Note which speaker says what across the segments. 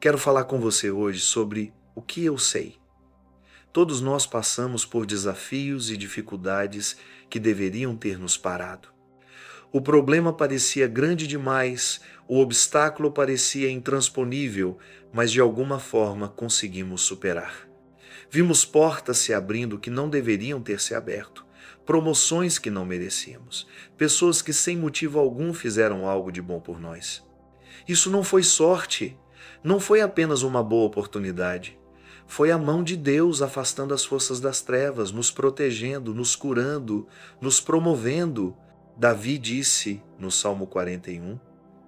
Speaker 1: Quero falar com você hoje sobre o que eu sei. Todos nós passamos por desafios e dificuldades que deveriam ter nos parado. O problema parecia grande demais, o obstáculo parecia intransponível, mas de alguma forma conseguimos superar. Vimos portas se abrindo que não deveriam ter se aberto, promoções que não merecíamos, pessoas que sem motivo algum fizeram algo de bom por nós. Isso não foi sorte, não foi apenas uma boa oportunidade. Foi a mão de Deus afastando as forças das trevas, nos protegendo, nos curando, nos promovendo. Davi disse no Salmo 41,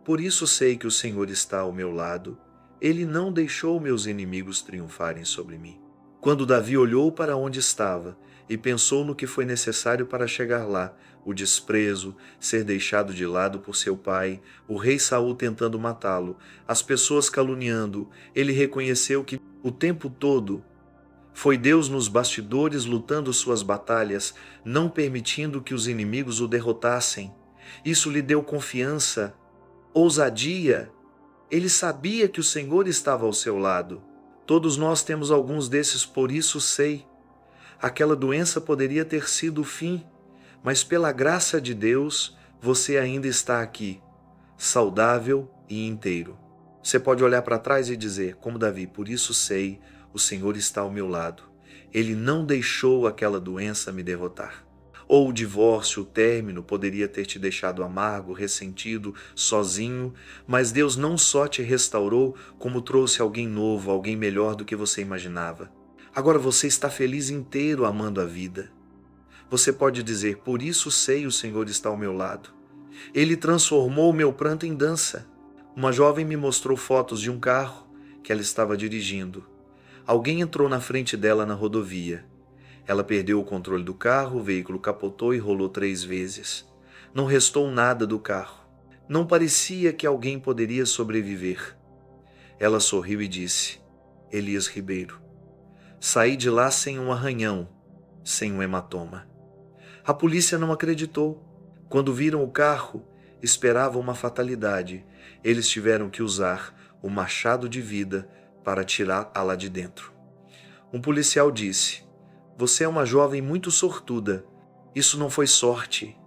Speaker 1: por isso sei que o Senhor está ao meu lado, ele não deixou meus inimigos triunfarem sobre mim. Quando Davi olhou para onde estava e pensou no que foi necessário para chegar lá, o desprezo, ser deixado de lado por seu pai, o rei Saul tentando matá-lo, as pessoas caluniando, ele reconheceu que o tempo todo foi Deus nos bastidores lutando suas batalhas, não permitindo que os inimigos o derrotassem. Isso lhe deu confiança, ousadia. Ele sabia que o Senhor estava ao seu lado. Todos nós temos alguns desses, por isso sei. Aquela doença poderia ter sido o fim, mas pela graça de Deus, você ainda está aqui, saudável e inteiro. Você pode olhar para trás e dizer, como Davi, por isso sei, o Senhor está ao meu lado. Ele não deixou aquela doença me derrotar. Ou o divórcio, o término, poderia ter te deixado amargo, ressentido, sozinho, mas Deus não só te restaurou, como trouxe alguém novo, alguém melhor do que você imaginava. Agora você está feliz inteiro amando a vida. Você pode dizer, por isso sei o Senhor está ao meu lado. Ele transformou o meu pranto em dança. Uma jovem me mostrou fotos de um carro que ela estava dirigindo. Alguém entrou na frente dela na rodovia. Ela perdeu o controle do carro, o veículo capotou e rolou 3 vezes. Não restou nada do carro. Não parecia que alguém poderia sobreviver. Ela sorriu e disse, Elias Ribeiro, saí de lá sem um arranhão, sem um hematoma. A polícia não acreditou. Quando viram o carro, esperavam uma fatalidade. Eles tiveram que usar o machado de vida para tirá-la lá de dentro. Um policial disse, você é uma jovem muito sortuda. Isso não foi sorte.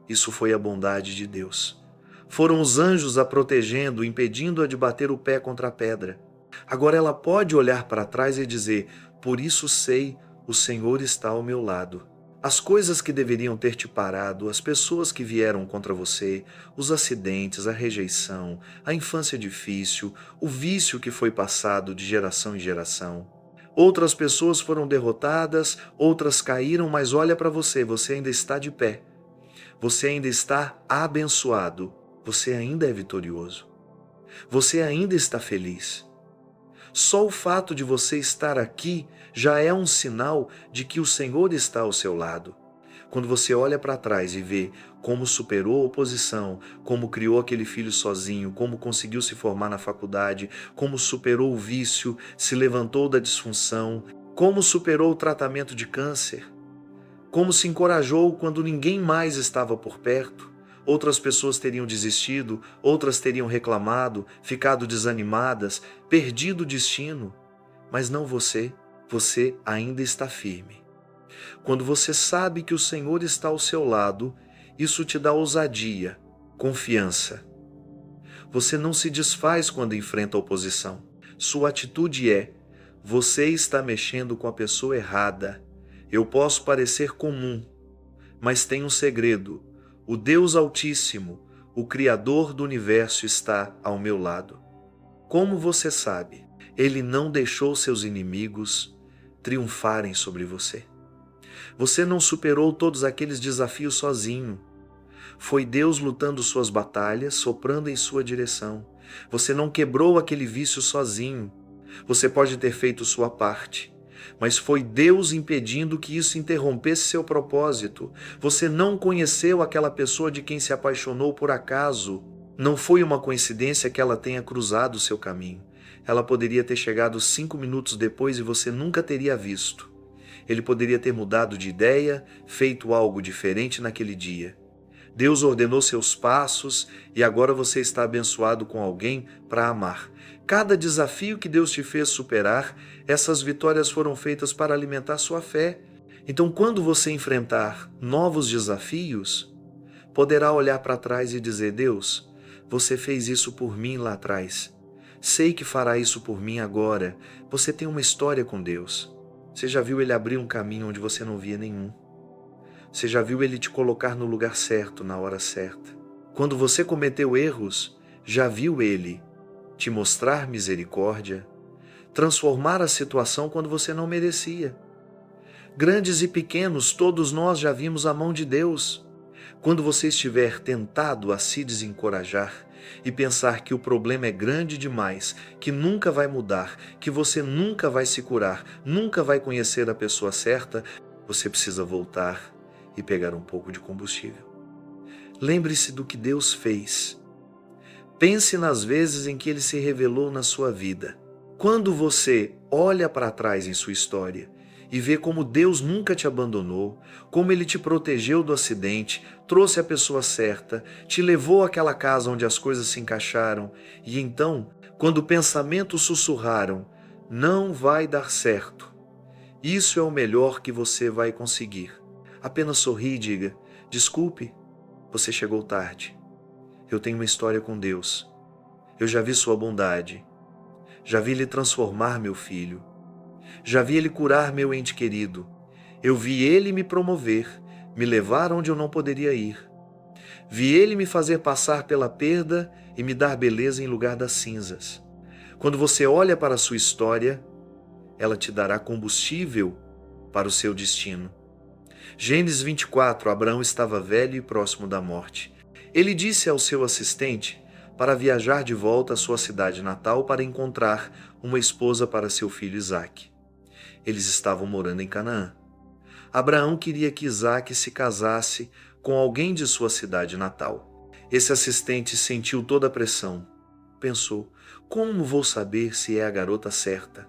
Speaker 1: Isso foi a bondade de Deus. Foram os anjos a protegendo, impedindo-a de bater o pé contra a pedra. Agora ela pode olhar para trás e dizer, por isso sei, o Senhor está ao meu lado. As coisas que deveriam ter te parado, as pessoas que vieram contra você, os acidentes, a rejeição, a infância difícil, o vício que foi passado de geração em geração. Outras pessoas foram derrotadas, outras caíram, mas olha para você, você ainda está de pé. Você ainda está abençoado, você ainda é vitorioso. Você ainda está feliz. Só o fato de você estar aqui já é um sinal de que o Senhor está ao seu lado. Quando você olha para trás e vê como superou a oposição, como criou aquele filho sozinho, como conseguiu se formar na faculdade, como superou o vício, se levantou da disfunção, como superou o tratamento de câncer, como se encorajou quando ninguém mais estava por perto. Outras pessoas teriam desistido, outras teriam reclamado, ficado desanimadas, perdido o destino. Mas não você, você ainda está firme. Quando você sabe que o Senhor está ao seu lado, isso te dá ousadia, confiança. Você não se desfaz quando enfrenta a oposição. Sua atitude é, você está mexendo com a pessoa errada. Eu posso parecer comum, mas tem um segredo. O Deus Altíssimo, o Criador do Universo, está ao meu lado. Como você sabe, Ele não deixou seus inimigos triunfarem sobre você. Você não superou todos aqueles desafios sozinho. Foi Deus lutando suas batalhas, soprando em sua direção. Você não quebrou aquele vício sozinho. Você pode ter feito sua parte, mas foi Deus impedindo que isso interrompesse seu propósito. Você não conheceu aquela pessoa de quem se apaixonou por acaso. Não foi uma coincidência que ela tenha cruzado o seu caminho. Ela poderia ter chegado 5 minutos depois e você nunca teria visto. Ele poderia ter mudado de ideia, feito algo diferente naquele dia. Deus ordenou seus passos e agora você está abençoado com alguém para amar. Cada desafio que Deus te fez superar, essas vitórias foram feitas para alimentar sua fé. Então, quando você enfrentar novos desafios, poderá olhar para trás e dizer: Deus, você fez isso por mim lá atrás. Sei que fará isso por mim agora. Você tem uma história com Deus. Você já viu Ele abrir um caminho onde você não via nenhum. Você já viu Ele te colocar no lugar certo, na hora certa. Quando você cometeu erros, já viu Ele te mostrar misericórdia, transformar a situação quando você não merecia. Grandes e pequenos, todos nós já vimos a mão de Deus. Quando você estiver tentado a se desencorajar e pensar que o problema é grande demais, que nunca vai mudar, que você nunca vai se curar, nunca vai conhecer a pessoa certa, você precisa voltar e pegar um pouco de combustível. Lembre-se do que Deus fez. Pense nas vezes em que Ele se revelou na sua vida. Quando você olha para trás em sua história e vê como Deus nunca te abandonou, como Ele te protegeu do acidente, trouxe a pessoa certa, te levou àquela casa onde as coisas se encaixaram, e então, quando pensamentos sussurraram, não vai dar certo, isso é o melhor que você vai conseguir. Apenas sorri e diga: desculpe, você chegou tarde. Eu tenho uma história com Deus. Eu já vi sua bondade. Já vi Ele transformar meu filho. Já vi Ele curar meu ente querido. Eu vi Ele me promover, me levar onde eu não poderia ir. Vi Ele me fazer passar pela perda e me dar beleza em lugar das cinzas. Quando você olha para a sua história, ela te dará combustível para o seu destino. Gênesis 24, Abraão estava velho e próximo da morte. Ele disse ao seu assistente para viajar de volta à sua cidade natal para encontrar uma esposa para seu filho Isaque. Eles estavam morando em Canaã. Abraão queria que Isaque se casasse com alguém de sua cidade natal. Esse assistente sentiu toda a pressão. Pensou: como vou saber se é a garota certa?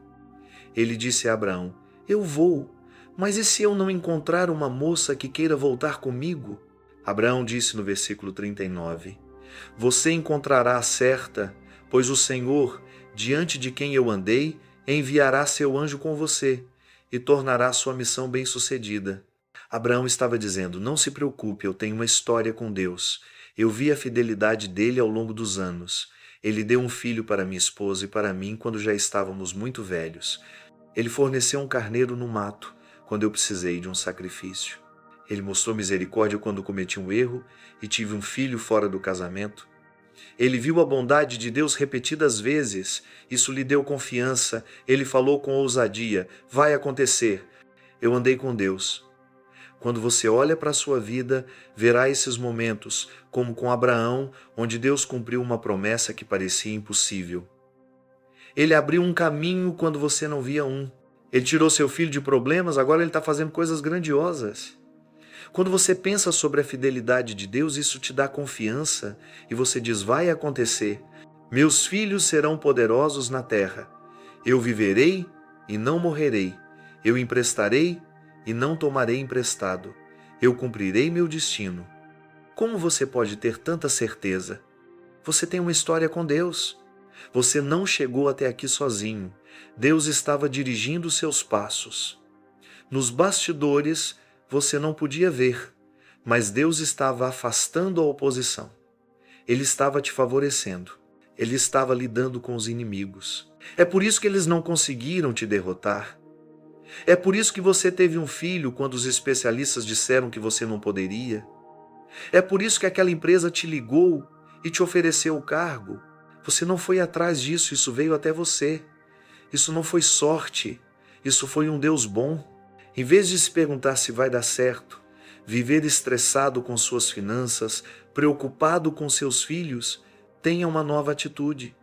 Speaker 1: Ele disse a Abraão: eu vou, mas e se eu não encontrar uma moça que queira voltar comigo? Abraão disse no versículo 39, você encontrará a certa, pois o Senhor, diante de quem eu andei, enviará seu anjo com você e tornará sua missão bem-sucedida. Abraão estava dizendo: não se preocupe, eu tenho uma história com Deus. Eu vi a fidelidade dele ao longo dos anos. Ele deu um filho para minha esposa e para mim quando já estávamos muito velhos. Ele forneceu um carneiro no mato quando eu precisei de um sacrifício. Ele mostrou misericórdia quando cometi um erro e tive um filho fora do casamento. Ele viu a bondade de Deus repetidas vezes. Isso lhe deu confiança. Ele falou com ousadia: vai acontecer. Eu andei com Deus. Quando você olha para a sua vida, verá esses momentos, como com Abraão, onde Deus cumpriu uma promessa que parecia impossível. Ele abriu um caminho quando você não via um. Ele tirou seu filho de problemas, agora ele está fazendo coisas grandiosas. Quando você pensa sobre a fidelidade de Deus, isso te dá confiança e você diz: vai acontecer. Meus filhos serão poderosos na terra. Eu viverei e não morrerei. Eu emprestarei e não tomarei emprestado. Eu cumprirei meu destino. Como você pode ter tanta certeza? Você tem uma história com Deus. Você não chegou até aqui sozinho. Deus estava dirigindo seus passos. Nos bastidores, você não podia ver, mas Deus estava afastando a oposição. Ele estava te favorecendo. Ele estava lidando com os inimigos. É por isso que eles não conseguiram te derrotar. É por isso que você teve um filho quando os especialistas disseram que você não poderia. É por isso que aquela empresa te ligou e te ofereceu o cargo. Você não foi atrás disso, isso veio até você. Isso não foi sorte, isso foi um Deus bom. Em vez de se perguntar se vai dar certo, viver estressado com suas finanças, preocupado com seus filhos, tenha uma nova atitude.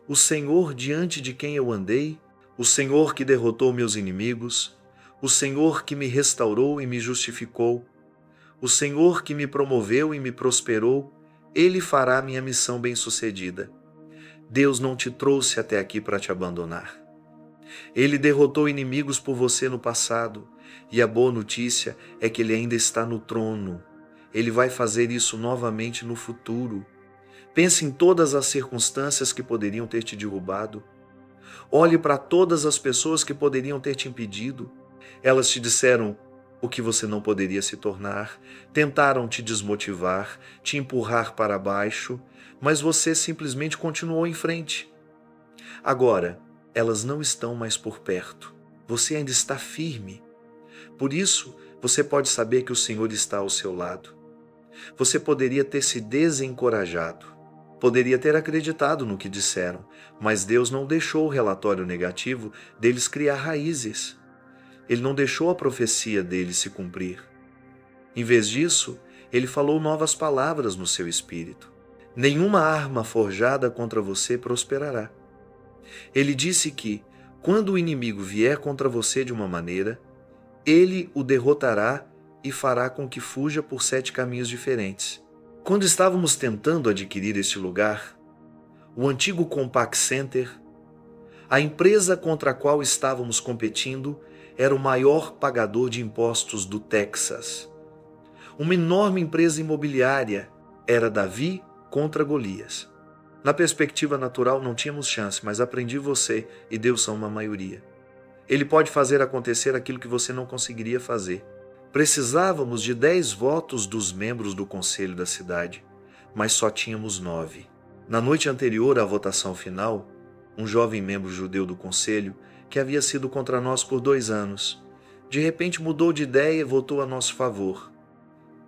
Speaker 1: O Senhor diante de quem eu andei, o Senhor que derrotou meus inimigos, o Senhor que me restaurou e me justificou, o Senhor que me promoveu e me prosperou, Ele fará minha missão bem-sucedida. Deus não te trouxe até aqui para te abandonar. Ele derrotou inimigos por você no passado, e a boa notícia é que Ele ainda está no trono. Ele vai fazer isso novamente no futuro. Pense em todas as circunstâncias que poderiam ter te derrubado. Olhe para todas as pessoas que poderiam ter te impedido. Elas te disseram o que você não poderia se tornar, tentaram te desmotivar, te empurrar para baixo, mas você simplesmente continuou em frente. Agora, elas não estão mais por perto. Você ainda está firme. Por isso, você pode saber que o Senhor está ao seu lado. Você poderia ter se desencorajado, poderia ter acreditado no que disseram, mas Deus não deixou o relatório negativo deles criar raízes. Ele não deixou a profecia deles se cumprir. Em vez disso, ele falou novas palavras no seu espírito. Nenhuma arma forjada contra você prosperará. Ele disse que, quando o inimigo vier contra você de uma maneira, ele o derrotará e fará com que fuja por 7 caminhos diferentes. Quando estávamos tentando adquirir este lugar, o antigo Compaq Center, a empresa contra a qual estávamos competindo era o maior pagador de impostos do Texas. Uma enorme empresa imobiliária, era Davi contra Golias. Na perspectiva natural não tínhamos chance, mas aprendi você e Deus são uma maioria. Ele pode fazer acontecer aquilo que você não conseguiria fazer. Precisávamos de 10 votos dos membros do conselho da cidade, mas só tínhamos 9. Na noite anterior à votação final, um jovem membro judeu do conselho, que havia sido contra nós por 2 anos, de repente mudou de ideia e votou a nosso favor.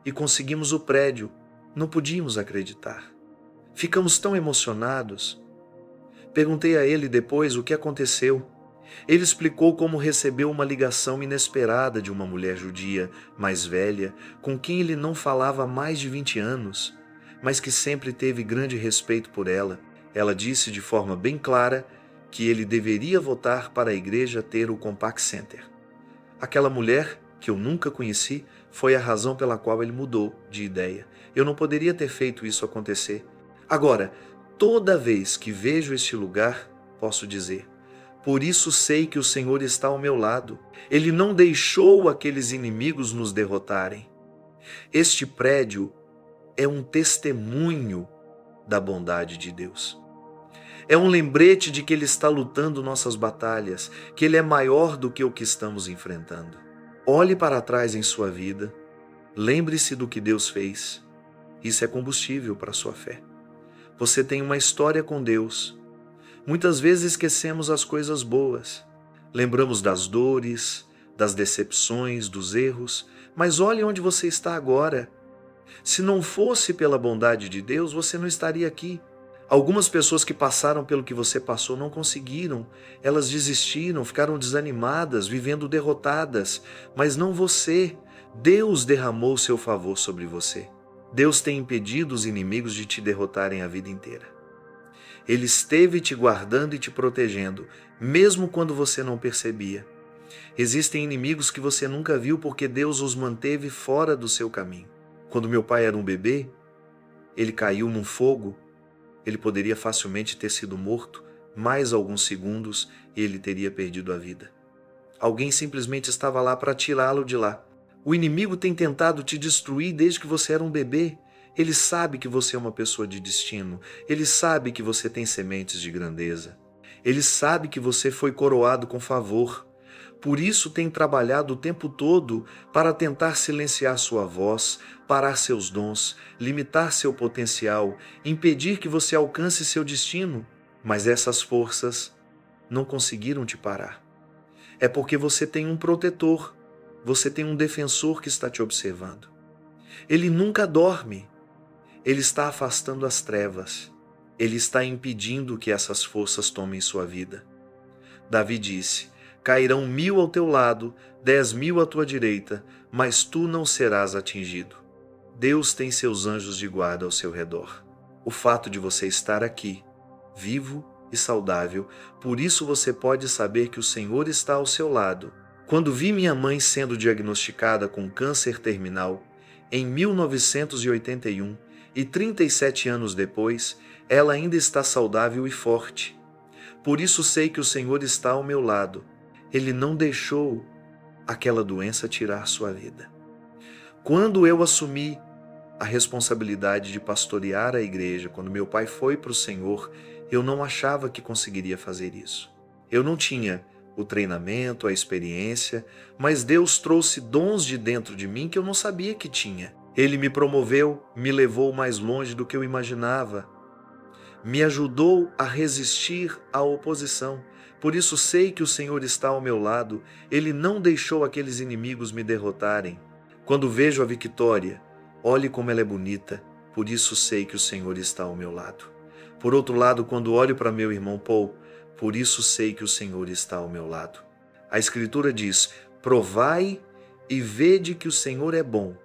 Speaker 1: E conseguimos o prédio. Não podíamos acreditar. Ficamos tão emocionados. Perguntei a ele depois o que aconteceu. Ele explicou como recebeu uma ligação inesperada de uma mulher judia mais velha, com quem ele não falava há mais de 20 anos, mas que sempre teve grande respeito por ela. Ela disse de forma bem clara que ele deveria votar para a igreja ter o Compaq Center. Aquela mulher, que eu nunca conheci, foi a razão pela qual ele mudou de ideia. Eu não poderia ter feito isso acontecer. Agora, toda vez que vejo este lugar, posso dizer: por isso sei que o Senhor está ao meu lado. Ele não deixou aqueles inimigos nos derrotarem. Este prédio é um testemunho da bondade de Deus. É um lembrete de que Ele está lutando nossas batalhas, que Ele é maior do que o que estamos enfrentando. Olhe para trás em sua vida, lembre-se do que Deus fez. Isso é combustível para a sua fé. Você tem uma história com Deus. Muitas vezes esquecemos as coisas boas. Lembramos das dores, das decepções, dos erros, mas olhe onde você está agora. Se não fosse pela bondade de Deus, você não estaria aqui. Algumas pessoas que passaram pelo que você passou não conseguiram. Elas desistiram, ficaram desanimadas, vivendo derrotadas, mas não você. Deus derramou seu favor sobre você. Deus tem impedido os inimigos de te derrotarem a vida inteira. Ele esteve te guardando e te protegendo, mesmo quando você não percebia. Existem inimigos que você nunca viu porque Deus os manteve fora do seu caminho. Quando meu pai era um bebê, ele caiu num fogo. Ele poderia facilmente ter sido morto, mais alguns segundos e ele teria perdido a vida. Alguém simplesmente estava lá para tirá-lo de lá. O inimigo tem tentado te destruir desde que você era um bebê. Ele sabe que você é uma pessoa de destino. Ele sabe que você tem sementes de grandeza. Ele sabe que você foi coroado com favor. Por isso tem trabalhado o tempo todo para tentar silenciar sua voz, parar seus dons, limitar seu potencial, impedir que você alcance seu destino. Mas essas forças não conseguiram te parar. É porque você tem um protetor, você tem um defensor que está te observando. Ele nunca dorme. Ele está afastando as trevas. Ele está impedindo que essas forças tomem sua vida. Davi disse: cairão 1000 ao teu lado, 10.000 à tua direita, mas tu não serás atingido. Deus tem seus anjos de guarda ao seu redor. O fato de você estar aqui, vivo e saudável, por isso você pode saber que o Senhor está ao seu lado. Quando vi minha mãe sendo diagnosticada com câncer terminal, em 1981, e 37 anos depois, ela ainda está saudável e forte. Por isso sei que o Senhor está ao meu lado. Ele não deixou aquela doença tirar sua vida. Quando eu assumi a responsabilidade de pastorear a igreja, quando meu pai foi para o Senhor, eu não achava que conseguiria fazer isso. Eu não tinha o treinamento, a experiência, mas Deus trouxe dons de dentro de mim que eu não sabia que tinha. Ele me promoveu, me levou mais longe do que eu imaginava, me ajudou a resistir à oposição. Por isso sei que o Senhor está ao meu lado, Ele não deixou aqueles inimigos me derrotarem. Quando vejo a Victória, olhe como ela é bonita, por isso sei que o Senhor está ao meu lado. Por outro lado, quando olho para meu irmão Paul, por isso sei que o Senhor está ao meu lado. A Escritura diz: provai e vede que o Senhor é bom.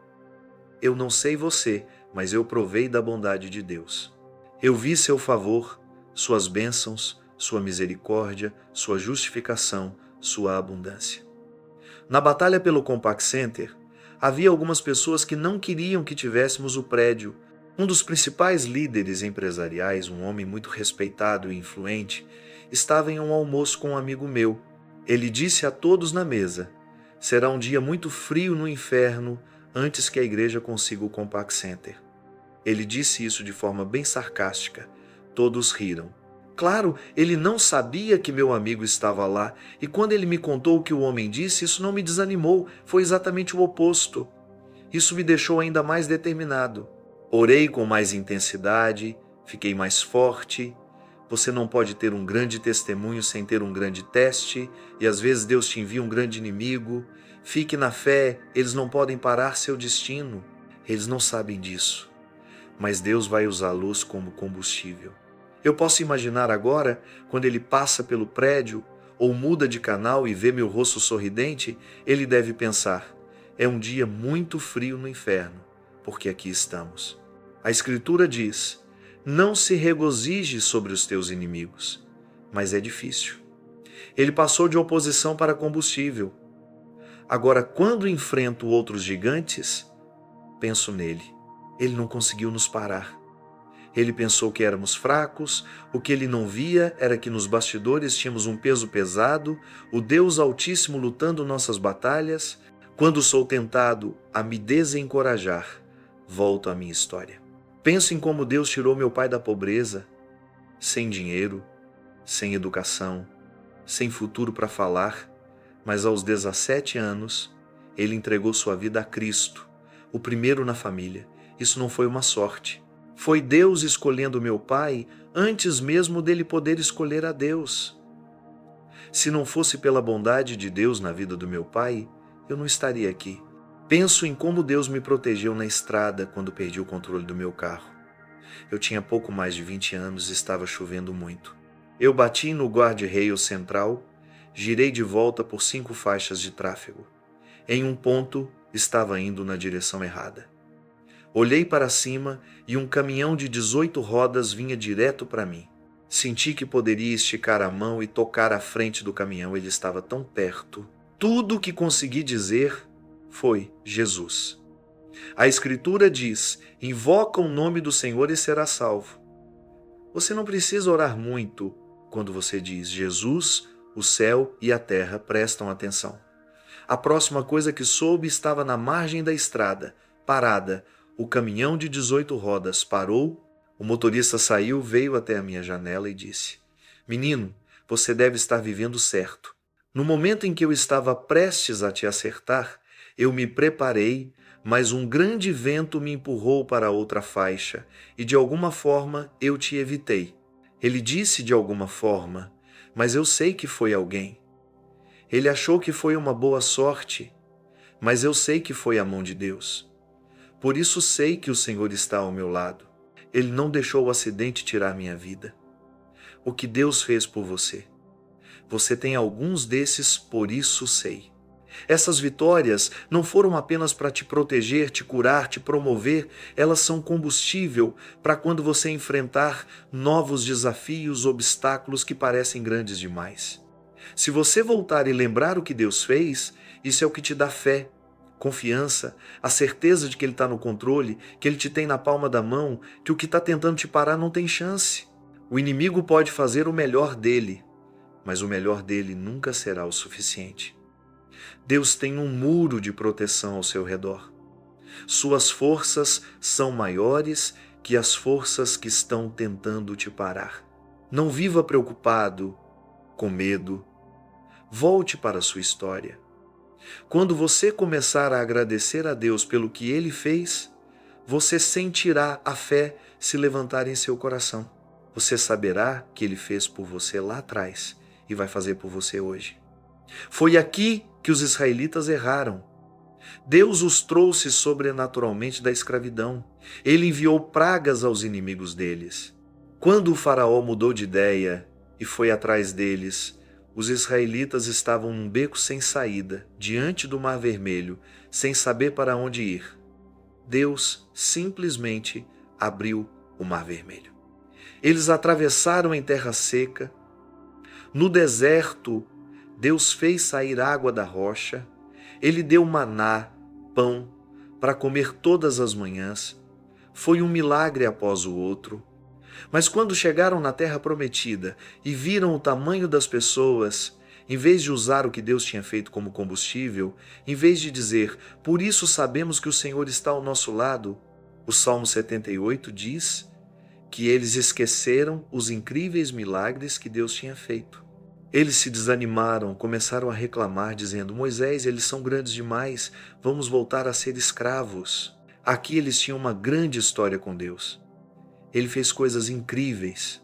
Speaker 1: Eu não sei você, mas eu provei da bondade de Deus. Eu vi seu favor, suas bênçãos, sua misericórdia, sua justificação, sua abundância. Na batalha pelo Compaq Center, havia algumas pessoas que não queriam que tivéssemos o prédio. Um dos principais líderes empresariais, um homem muito respeitado e influente, estava em um almoço com um amigo meu. Ele disse a todos na mesa: será um dia muito frio no inferno antes que a igreja consiga o Compaq Center. Ele disse isso de forma bem sarcástica. Todos riram. Claro, ele não sabia que meu amigo estava lá, e quando ele me contou o que o homem disse, isso não me desanimou, foi exatamente o oposto. Isso me deixou ainda mais determinado. Orei com mais intensidade, fiquei mais forte. Você não pode ter um grande testemunho sem ter um grande teste, e às vezes Deus te envia um grande inimigo. Fique na fé, eles não podem parar seu destino. Eles não sabem disso, mas Deus vai usar a luz como combustível. Eu posso imaginar agora, quando ele passa pelo prédio ou muda de canal e vê meu rosto sorridente, ele deve pensar: é um dia muito frio no inferno, porque aqui estamos. A Escritura diz: não se regozije sobre os teus inimigos, mas é difícil. Ele passou de oposição para combustível. Agora, quando enfrento outros gigantes, penso nele. Ele não conseguiu nos parar. Ele pensou que éramos fracos, o que ele não via era que nos bastidores tínhamos um peso pesado, o Deus Altíssimo lutando nossas batalhas. Quando sou tentado a me desencorajar, volto à minha história. Penso em como Deus tirou meu pai da pobreza, sem dinheiro, sem educação, sem futuro para falar, mas aos 17 anos, ele entregou sua vida a Cristo, o primeiro na família. Isso não foi uma sorte. Foi Deus escolhendo meu pai antes mesmo dele poder escolher a Deus. Se não fosse pela bondade de Deus na vida do meu pai, eu não estaria aqui. Penso em como Deus me protegeu na estrada quando perdi o controle do meu carro. Eu tinha pouco mais de 20 anos e estava chovendo muito. Eu bati no guarda-reio central, girei de volta por 5 faixas de tráfego. Em um ponto, estava indo na direção errada. Olhei para cima e um caminhão de 18 rodas vinha direto para mim. Senti que poderia esticar a mão e tocar a frente do caminhão, ele estava tão perto. Tudo o que consegui dizer foi Jesus. A Escritura diz: invoca o nome do Senhor e será salvo. Você não precisa orar muito quando você diz: Jesus, o céu e a terra prestam atenção. A próxima coisa que soube estava na margem da estrada, parada. O caminhão de 18 rodas parou, o motorista saiu, veio até a minha janela e disse: menino, você deve estar vivendo certo. No momento em que eu estava prestes a te acertar, eu me preparei, mas um grande vento me empurrou para outra faixa e de alguma forma eu te evitei. Ele disse de alguma forma, mas eu sei que foi alguém. Ele achou que foi uma boa sorte, mas eu sei que foi a mão de Deus. Por isso sei que o Senhor está ao meu lado. Ele não deixou o acidente tirar minha vida. O que Deus fez por você? Você tem alguns desses, por isso sei. Essas vitórias não foram apenas para te proteger, te curar, te promover, elas são combustível para quando você enfrentar novos desafios, obstáculos que parecem grandes demais. Se você voltar e lembrar o que Deus fez, isso é o que te dá fé, confiança, a certeza de que Ele está no controle, que Ele te tem na palma da mão, que o que está tentando te parar não tem chance. O inimigo pode fazer o melhor dele, mas o melhor dele nunca será o suficiente. Deus tem um muro de proteção ao seu redor. Suas forças são maiores que as forças que estão tentando te parar. Não viva preocupado, com medo. Volte para a sua história. Quando você começar a agradecer a Deus pelo que Ele fez, você sentirá a fé se levantar em seu coração. Você saberá que Ele fez por você lá atrás e vai fazer por você hoje. Foi aqui que os israelitas erraram. Deus os trouxe sobrenaturalmente da escravidão. Ele enviou pragas aos inimigos deles. Quando o faraó mudou de ideia e foi atrás deles, os israelitas estavam num beco sem saída, diante do Mar Vermelho, sem saber para onde ir. Deus simplesmente abriu o Mar Vermelho. Eles atravessaram em terra seca. No deserto, Deus fez sair água da rocha. Ele deu maná, pão, para comer todas as manhãs. Foi um milagre após o outro. Mas quando chegaram na terra prometida e viram o tamanho das pessoas, em vez de usar o que Deus tinha feito como combustível, em vez de dizer, por isso sabemos que o Senhor está ao nosso lado, o Salmo 78 diz que eles esqueceram os incríveis milagres que Deus tinha feito. Eles se desanimaram, começaram a reclamar, dizendo, Moisés, eles são grandes demais, vamos voltar a ser escravos. Aqui eles tinham uma grande história com Deus. Ele fez coisas incríveis.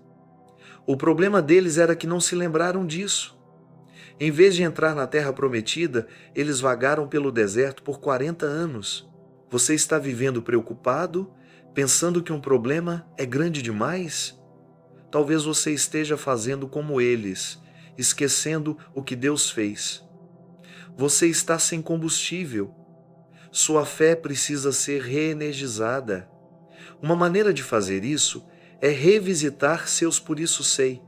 Speaker 1: O problema deles era que não se lembraram disso. Em vez de entrar na terra prometida, eles vagaram pelo deserto por 40 anos. Você está vivendo preocupado, pensando que um problema é grande demais? Talvez você esteja fazendo como eles, esquecendo o que Deus fez. Você está sem combustível. Sua fé precisa ser reenergizada. Uma maneira de fazer isso é revisitar seus por isso sei.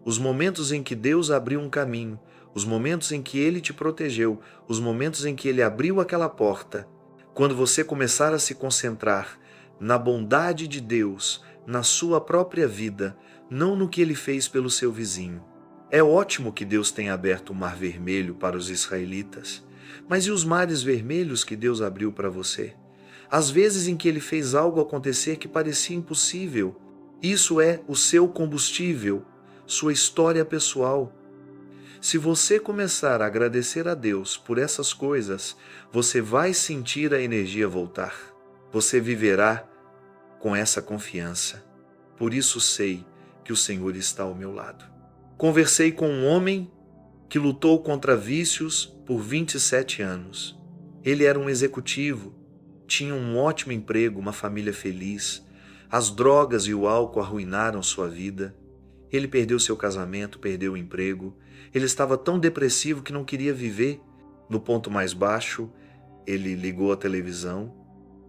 Speaker 1: Os momentos em que Deus abriu um caminho, os momentos em que Ele te protegeu, os momentos em que Ele abriu aquela porta. Quando você começar a se concentrar na bondade de Deus, na sua própria vida, não no que Ele fez pelo seu vizinho. É ótimo que Deus tenha aberto o Mar Vermelho para os israelitas, mas e os mares vermelhos que Deus abriu para você? Às vezes em que Ele fez algo acontecer que parecia impossível. Isso é o seu combustível, sua história pessoal. Se você começar a agradecer a Deus por essas coisas, você vai sentir a energia voltar. Você viverá com essa confiança. Por isso sei que o Senhor está ao meu lado. Conversei com um homem que lutou contra vícios por 27 anos. Ele era um executivo, tinha um ótimo emprego, uma família feliz. As drogas e o álcool arruinaram sua vida. Ele perdeu seu casamento, perdeu o emprego. Ele estava tão depressivo que não queria viver. No ponto mais baixo, ele ligou a televisão.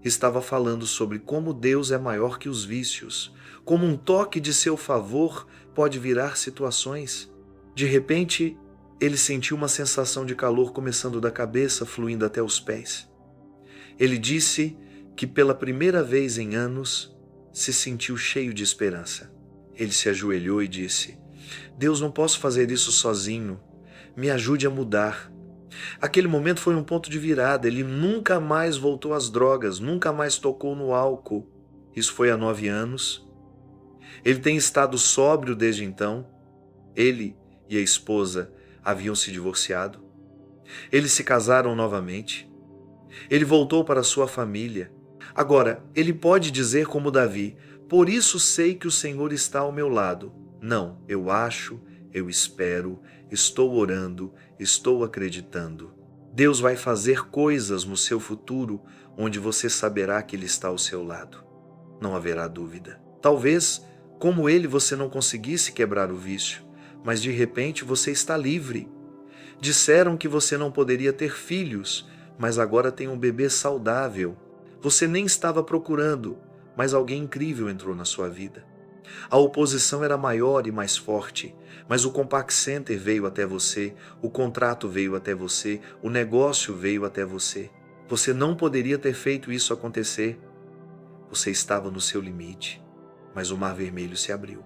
Speaker 1: Estava falando sobre como Deus é maior que os vícios, como um toque de seu favor pode virar situações. De repente, ele sentiu uma sensação de calor começando da cabeça, fluindo até os pés. Ele disse que pela primeira vez em anos se sentiu cheio de esperança. Ele se ajoelhou e disse, Deus, não posso fazer isso sozinho, me ajude a mudar. Aquele momento foi um ponto de virada, ele nunca mais voltou às drogas, nunca mais tocou no álcool. Isso foi há 9 anos. Ele tem estado sóbrio desde então. Ele e a esposa haviam se divorciado. Eles se casaram novamente. Ele voltou para sua família. Agora, ele pode dizer como Davi, por isso sei que o Senhor está ao meu lado. Não, eu acho, eu espero, estou orando, estou acreditando. Deus vai fazer coisas no seu futuro onde você saberá que Ele está ao seu lado. Não haverá dúvida. Talvez, como ele, você não conseguisse quebrar o vício, mas de repente você está livre. Disseram que você não poderia ter filhos, mas agora tem um bebê saudável. Você nem estava procurando, mas alguém incrível entrou na sua vida. A oposição era maior e mais forte, mas o Compaq Center veio até você, o contrato veio até você, o negócio veio até você. Você não poderia ter feito isso acontecer. Você estava no seu limite, mas o Mar Vermelho se abriu.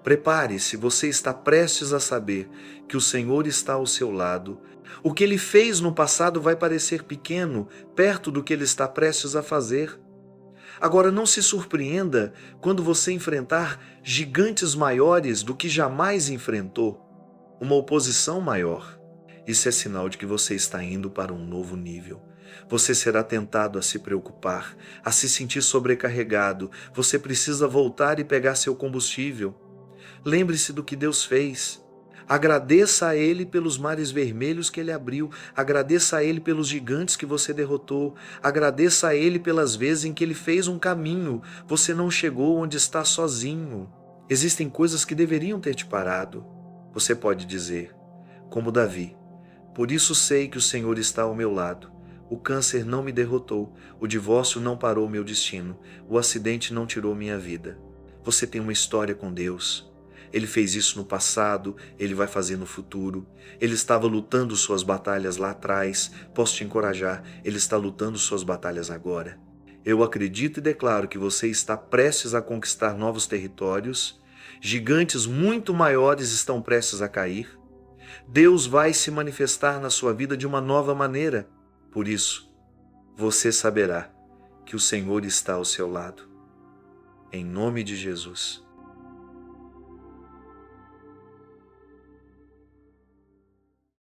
Speaker 1: Prepare-se, você está prestes a saber que o Senhor está ao seu lado. O que ele fez no passado vai parecer pequeno, perto do que ele está prestes a fazer. Agora, não se surpreenda quando você enfrentar gigantes maiores do que jamais enfrentou, uma oposição maior. Isso é sinal de que você está indo para um novo nível. Você será tentado a se preocupar, a se sentir sobrecarregado. Você precisa voltar e pegar seu combustível. Lembre-se do que Deus fez. Agradeça a Ele pelos mares vermelhos que Ele abriu. Agradeça a Ele pelos gigantes que você derrotou. Agradeça a Ele pelas vezes em que Ele fez um caminho. Você não chegou onde está sozinho. Existem coisas que deveriam ter te parado. Você pode dizer, como Davi: por isso sei que o Senhor está ao meu lado. O câncer não me derrotou. O divórcio não parou meu destino. O acidente não tirou minha vida. Você tem uma história com Deus. Ele fez isso no passado, Ele vai fazer no futuro. Ele estava lutando suas batalhas lá atrás. Posso te encorajar, Ele está lutando suas batalhas agora. Eu acredito e declaro que você está prestes a conquistar novos territórios. Gigantes muito maiores estão prestes a cair. Deus vai se manifestar na sua vida de uma nova maneira. Por isso, você saberá que o Senhor está ao seu lado. Em nome de Jesus.